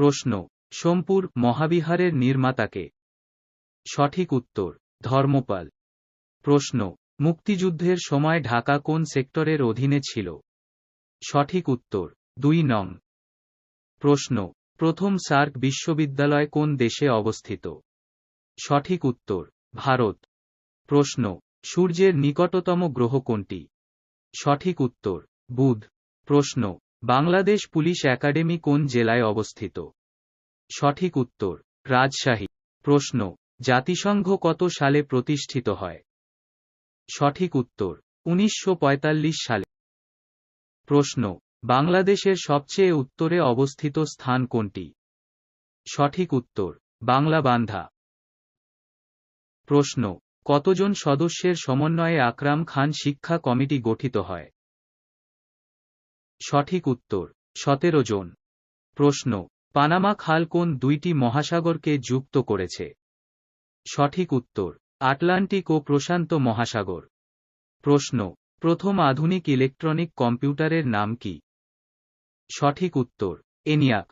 প্রশ্ন, সোমপুর মহাবিহারের নির্মাতাকে? সঠিক উত্তর, ধর্মপাল। প্রশ্ন, মুক্তিযুদ্ধের সময় ঢাকা কোন সেক্টরের অধীনে ছিল? সঠিক উত্তর, 2 নং। প্রশ্ন, প্রথম সার্ক বিশ্ববিদ্যালয় কোন দেশে অবস্থিত? সঠিক উত্তর, ভারত। প্রশ্ন, সূর্যের নিকটতম গ্রহ কোনটি? সঠিক উত্তর, বুধ। প্রশ্ন, বাংলাদেশ পুলিশ একাডেমি কোন জেলায় অবস্থিত? সঠিক উত্তর, রাজশাহী। প্রশ্ন, জাতিসংঘ কত সালে প্রতিষ্ঠিত হয়? সঠিক উত্তর, 1945 সালে। প্রশ্ন, বাংলাদেশের সবচেয়ে উত্তরে অবস্থিত স্থান কোনটি? সঠিক উত্তর, বাংলাবান্ধা। প্রশ্ন, কতজন সদস্যের সমন্বয়ে আকরাম খান শিক্ষা কমিটি গঠিত হয়? সঠিক উত্তর, 17 জন। প্রশ্ন, পানামা খাল কোন 2টি মহাসাগরকে যুক্ত করেছে? সঠিক উত্তর, আটলান্টিক ও প্রশান্ত মহাসাগর। প্রশ্ন, প্রথম আধুনিক ইলেকট্রনিক কম্পিউটারের নাম কি? সঠিক উত্তর, ENIAC।